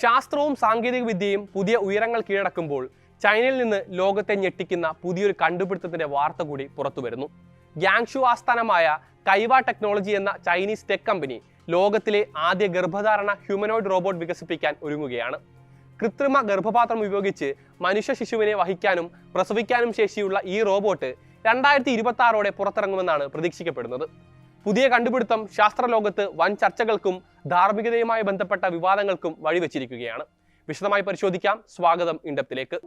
ശാസ്ത്രവും സാങ്കേതിക വിദ്യയും പുതിയ ഉയരങ്ങൾ കീഴടക്കുമ്പോൾ ചൈനയിൽ നിന്ന് ലോകത്തെ ഞെട്ടിക്കുന്ന പുതിയൊരു കണ്ടുപിടുത്തത്തിന്റെ വാർത്ത കൂടി പുറത്തുവരുന്നു. ഗ്യാങ്ഷു ആസ്ഥാനമായ കൈവ ടെക്നോളജി എന്ന ചൈനീസ് ടെക് കമ്പനി ലോകത്തിലെ ആദ്യ ഗർഭധാരണ ഹ്യൂമനോയിഡ് റോബോട്ട് വികസിപ്പിക്കാൻ ഒരുങ്ങുകയാണ്. കൃത്രിമ ഗർഭപാത്രം ഉപയോഗിച്ച് മനുഷ്യ ശിശുവിനെ വഹിക്കാനും പ്രസവിക്കാനും ശേഷിയുള്ള ഈ റോബോട്ട് 2026 പുറത്തിറങ്ങുമെന്നാണ് പ്രതീക്ഷിക്കപ്പെടുന്നത്. പുതിയ കണ്ടുപിടുത്തം ശാസ്ത്രലോകത്ത് വൻ ചർച്ചകൾക്കും ധാർമ്മികതയുമായി ബന്ധപ്പെട്ട വിവാദങ്ങൾക്കും വഴിവെച്ചിരിക്കുകയാണ്. വിശദമായി പരിശോധിക്കാം. സ്വാഗതം ഇൻഡെപ്തിലേക്ക്.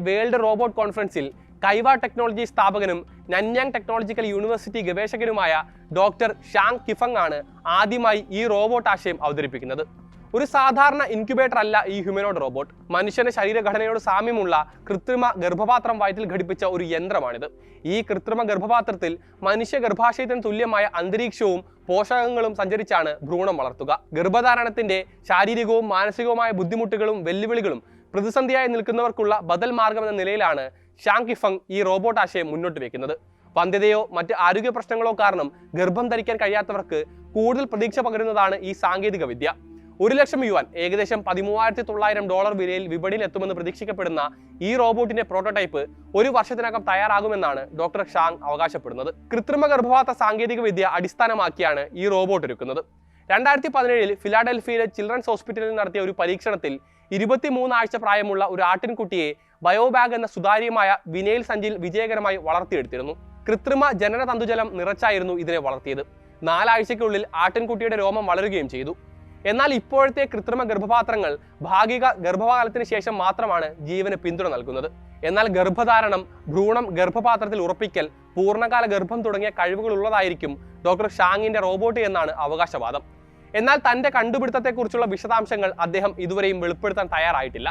വേൾഡ് റോബോട്ട് കോൺഫറൻസിൽ കൈവ ടെക്നോളജി സ്ഥാപകനും നന്യാങ് ടെക്നോളജിക്കൽ യൂണിവേഴ്സിറ്റി ഗവേഷകനുമായ ഡോക്ടർ ഷാങ് കിഫങ് ആണ് ആദ്യമായി ഈ റോബോട്ട് ആശയം അവതരിപ്പിക്കുന്നത്. ഒരു സാധാരണ ഇൻക്യുബേറ്റർ അല്ല ഈ ഹ്യൂമനോയിഡ് റോബോട്ട്. മനുഷ്യന്റെ ശരീരഘടനയോട് സാമ്യമുള്ള കൃത്രിമ ഗർഭപാത്രം വയറ്റിൽ ഘടിപ്പിച്ച ഒരു യന്ത്രമാണിത്. ഈ കൃത്രിമ ഗർഭപാത്രത്തിൽ മനുഷ്യ ഗർഭാശയത്തിന് തുല്യമായ അന്തരീക്ഷവും പോഷകങ്ങളും സഞ്ചരിച്ചാണ് ഭ്രൂണം വളർത്തുക. ഗർഭധാരണത്തിന്റെ ശാരീരികവും മാനസികവുമായ ബുദ്ധിമുട്ടുകളും വെല്ലുവിളികളും പ്രതിസന്ധിയായി നിൽക്കുന്നവർക്കുള്ള ബദൽ മാർഗം എന്ന നിലയിലാണ് ഷാങ് കിഫങ് ഈ റോബോട്ട് ആശയം മുന്നോട്ട് വെക്കുന്നത്. വന്ധ്യതയോ മറ്റ് ആരോഗ്യ പ്രശ്നങ്ങളോ കാരണം ഗർഭം ധരിക്കാൻ കഴിയാത്തവർക്ക് കൂടുതൽ പ്രതീക്ഷ പകരുന്നതാണ് ഈ സാങ്കേതിക വിദ്യ. 1 ലക്ഷം യുവാൻ, ഏകദേശം $13,900 വിലയിൽ വിപണിയിൽ എത്തുമെന്ന് പ്രതീക്ഷിക്കപ്പെടുന്ന ഈ റോബോട്ടിന്റെ പ്രോട്ടോടൈപ്പ് 1 വർഷത്തിനകം തയ്യാറാകുമെന്നാണ് ഡോക്ടർ ഷാങ് അവകാശപ്പെടുന്നത്. കൃത്രിമ ഗർഭപാത്ര സാങ്കേതിക വിദ്യ അടിസ്ഥാനമാക്കിയാണ് ഈ റോബോട്ട് ഒരുക്കുന്നത്. 2017 ഫിലാഡൽഫിയയിലെ ചിൽഡ്രൻസ് ഹോസ്പിറ്റലിൽ നടത്തിയ ഒരു പരീക്ഷണത്തിൽ 23 ആഴ്ച പ്രായമുള്ള ഒരു ആട്ടിൻകുട്ടിയെ ബയോബാഗ് എന്ന സുതാര്യമായ വിനൈൽ സഞ്ചിയിൽ വിജയകരമായി വളർത്തിയെടുത്തിരുന്നു. കൃത്രിമ ജനന തന്തുജലം നിറച്ചായിരുന്നു ഇതിനെ വളർത്തിയത്. 4 ആഴ്ചയ്ക്കുള്ളിൽ ആട്ടിൻകുട്ടിയുടെ രോമം വളരുകയും ചെയ്തു. എന്നാൽ ഇപ്പോഴത്തെ കൃത്രിമ ഗർഭപാത്രങ്ങൾ ഭാഗിക ഗർഭകാലത്തിന് ശേഷം മാത്രമാണ് ജീവന് പിന്തുണ നൽകുന്നത്. എന്നാൽ ഗർഭധാരണം, ഭ്രൂണം ഗർഭപാത്രത്തിൽ ഉറപ്പിക്കൽ, പൂർണ്ണകാല ഗർഭം തുടങ്ങിയ കഴിവുകൾ ഉള്ളതായിരിക്കും ഡോക്ടർ ഷാങ്ങിന്റെ റോബോട്ട് എന്നാണ് അവകാശവാദം. എന്നാൽ തന്റെ കണ്ടുപിടുത്തത്തെക്കുറിച്ചുള്ള വിശദാംശങ്ങൾ അദ്ദേഹം ഇതുവരെയും വെളിപ്പെടുത്താൻ തയ്യാറായിട്ടില്ല.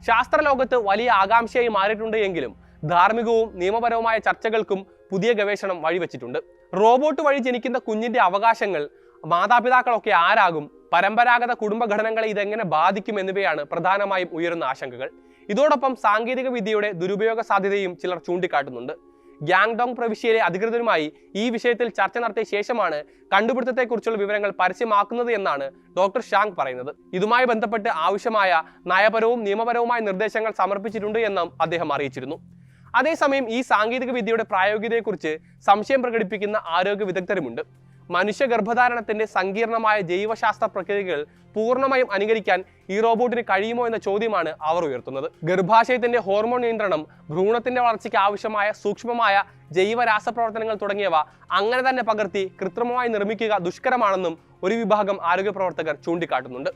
ശാസ്ത്രലോകത്ത് വലിയ ആകാംക്ഷയായി മാറിയിട്ടുണ്ട് എങ്കിലും ധാർമ്മികവും നിയമപരവുമായ ചർച്ചകൾക്കും പുതിയ ഗവേഷണം വഴിവെച്ചിട്ടുണ്ട്. റോബോട്ട് വഴി ജനിക്കുന്ന കുഞ്ഞിന്റെ അവകാശങ്ങൾ, മാതാപിതാക്കളൊക്കെ ആരാകും, പരമ്പരാഗത കുടുംബഘടനകളെ ഇതെങ്ങനെ ബാധിക്കും എന്നിവയാണ് പ്രധാനമായും ഉയരുന്ന ആശങ്കകൾ. ഇതോടൊപ്പം സാങ്കേതിക വിദ്യയുടെ ദുരുപയോഗ സാധ്യതയും ചിലർ ചൂണ്ടിക്കാട്ടുന്നുണ്ട്. ഗ്യാങ്ഡോങ് പ്രവിശ്യയിലെ അധികൃതരുമായി ഈ വിഷയത്തിൽ ചർച്ച നടത്തിയ ശേഷമാണ് കണ്ടുപിടുത്തത്തെക്കുറിച്ചുള്ള വിവരങ്ങൾ പരസ്യമാക്കുന്നത് എന്നാണ് ഡോക്ടർ ഷാങ് പറയുന്നത്. ഇതുമായി ബന്ധപ്പെട്ട് ആവശ്യമായ നയപരവും നിയമപരവുമായ നിർദ്ദേശങ്ങൾ സമർപ്പിച്ചിട്ടുണ്ട് എന്നും അദ്ദേഹം അറിയിച്ചിരുന്നു. അതേസമയം ഈ സാങ്കേതിക വിദ്യയുടെ പ്രായോഗികതയെക്കുറിച്ച് സംശയം പ്രകടിപ്പിക്കുന്ന ആരോഗ്യ വിദഗ്ധരുമുണ്ട്. മനുഷ്യ ഗർഭധാരണത്തിന്റെ സങ്കീർണമായ ജൈവശാസ്ത്ര പ്രക്രിയകൾ പൂർണ്ണമായും അനുകരിക്കാൻ ഈ റോബോട്ടിന് കഴിയുമോ എന്ന ചോദ്യമാണ് അവർ ഉയർത്തുന്നത്. ഗർഭാശയത്തിന്റെ ഹോർമോൺ നിയന്ത്രണം, ഭ്രൂണത്തിന്റെ വളർച്ചയ്ക്ക് ആവശ്യമായ സൂക്ഷ്മമായ ജൈവ രാസപ്രവർത്തനങ്ങൾ തുടങ്ങിയവ അങ്ങനെ തന്നെ പകർത്തി കൃത്രിമമായി നിർമ്മിക്കുക ദുഷ്കരമാണെന്നും ഒരു വിഭാഗം ആരോഗ്യ പ്രവർത്തകർ ചൂണ്ടിക്കാട്ടുന്നുണ്ട്.